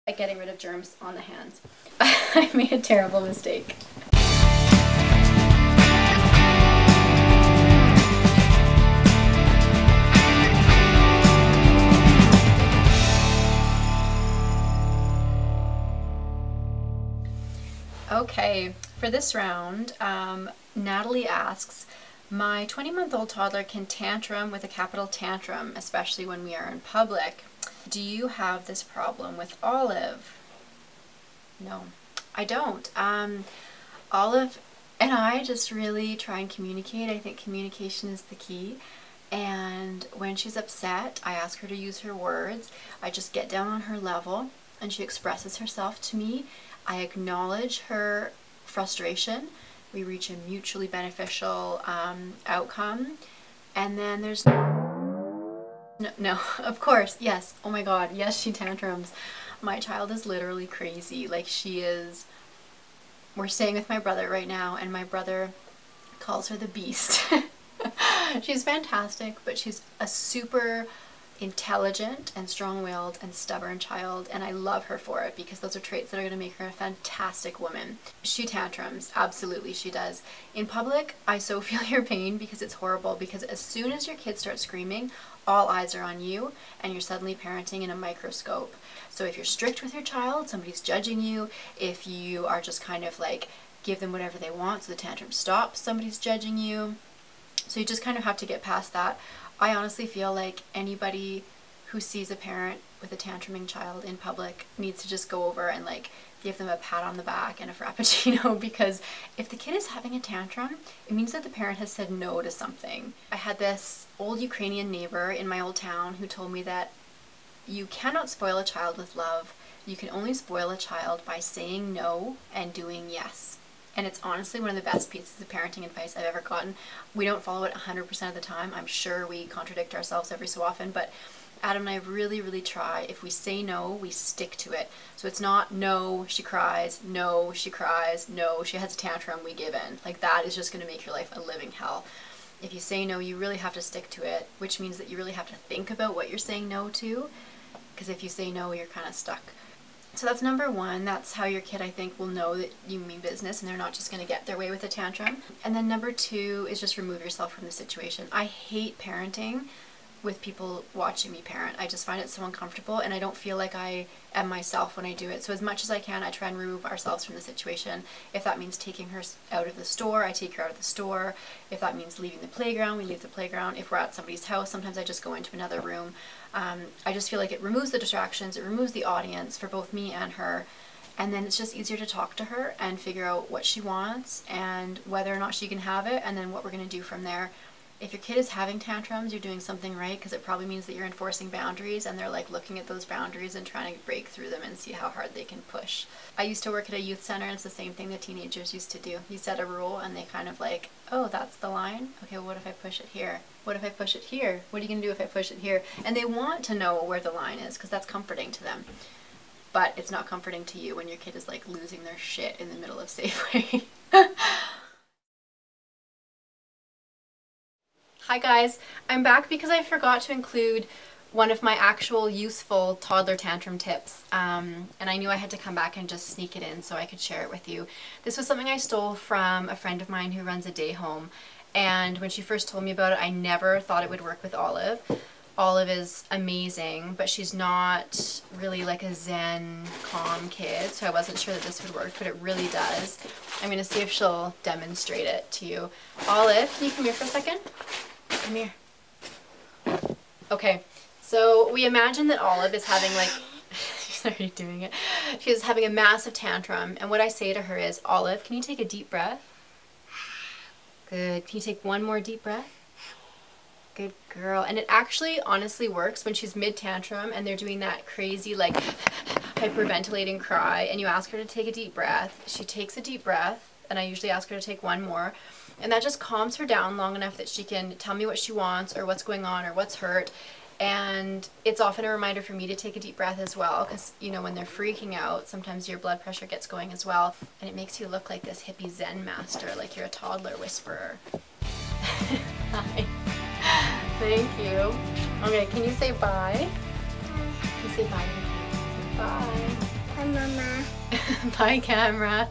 Like getting rid of germs on the hands. I made a terrible mistake. Okay, for this round, Natalie asks, my 20-month-old toddler can tantrum with a capital tantrum, especially when we are in public. Do you have this problem with Olive? No, I don't. Olive and I just really try and communicate. I think communication is the key. And when she's upset, I ask her to use her words. I just get down on her level and she expresses herself to me. I acknowledge her frustration. We reach a mutually beneficial outcome. And then there's no, of course, yes. Oh my God, yes, she tantrums. My child is literally crazy. Like she is, we're staying with my brother right now and my brother calls her the beast. She's fantastic, but she's a super intelligent and strong-willed and stubborn child, and I love her for it because those are traits that are going to make her a fantastic woman. She tantrums, absolutely she does. In public, I so feel your pain because it's horrible, because as soon as your kids start screaming, all eyes are on you and you're suddenly parenting in a microscope. So if you're strict with your child, somebody's judging you. If you are just kind of like give them whatever they want so the tantrum stops, somebody's judging you. So you just kind of have to get past that. I honestly feel like anybody who sees a parent with a tantruming child in public needs to just go over and like give them a pat on the back and a frappuccino, because if the kid is having a tantrum, it means that the parent has said no to something. I had this old Ukrainian neighbor in my old town who told me that you cannot spoil a child with love. You can only spoil a child by saying no and doing yes. And it's honestly one of the best pieces of parenting advice I've ever gotten. We don't follow it 100% of the time. I'm sure we contradict ourselves every so often, but Adam and I really, really try. If we say no, we stick to it. So it's not no, she cries, no, she cries, no, she has a tantrum, we give in. Like that is just going to make your life a living hell. If you say no, you really have to stick to it, which means that you really have to think about what you're saying no to, because if you say no, you're kind of stuck. So that's number one. That's how your kid, I think, will know that you mean business and they're not just going to get their way with a tantrum. And then number two is just remove yourself from the situation. I hate parenting with people watching me parent. I just find it so uncomfortable and I don't feel like I am myself when I do it. So as much as I can, I try and remove ourselves from the situation. If that means taking her out of the store, I take her out of the store. If that means leaving the playground, we leave the playground. If we're at somebody's house, sometimes I just go into another room. I just feel like it removes the distractions, it removes the audience for both me and her, and then it's just easier to talk to her and figure out what she wants and whether or not she can have it, and then what we're going to do from there. If your kid is having tantrums, you're doing something right, because it probably means that you're enforcing boundaries and they're like looking at those boundaries and trying to break through them and see how hard they can push. I used to work at a youth center and it's the same thing that teenagers used to do. You set a rule and they kind of like, oh, that's the line? Okay, well, what if I push it here? What if I push it here? What are you going to do if I push it here? And they want to know where the line is because that's comforting to them. But it's not comforting to you when your kid is like losing their shit in the middle of Safeway. Hi guys, I'm back because I forgot to include one of my actual useful toddler tantrum tips, and I knew I had to come back and just sneak it in so I could share it with you. This was something I stole from a friend of mine who runs a day home, and when she first told me about it, I never thought it would work with Olive. Olive is amazing, but she's not really like a zen, calm kid, so I wasn't sure that this would work, but it really does. I'm going to see if she'll demonstrate it to you. Olive, can you come here for a second? Come here. Okay, so we imagine that Olive is having like, she's already doing it, she's having a massive tantrum, and what I say to her is, Olive, can you take a deep breath? Good. Can you take one more deep breath? Good girl. And it actually honestly works when she's mid-tantrum and they're doing that crazy like hyperventilating cry, and you ask her to take a deep breath. She takes a deep breath, and I usually ask her to take one more. And that just calms her down long enough that she can tell me what she wants or what's going on or what's hurt. And it's often a reminder for me to take a deep breath as well, because, you know, when they're freaking out, sometimes your blood pressure gets going as well. And it makes you look like this hippie Zen master, like you're a toddler whisperer. Hi. Thank you. Okay, can you say bye? Can you say bye to the Bye. Bye, Mama. Bye, camera.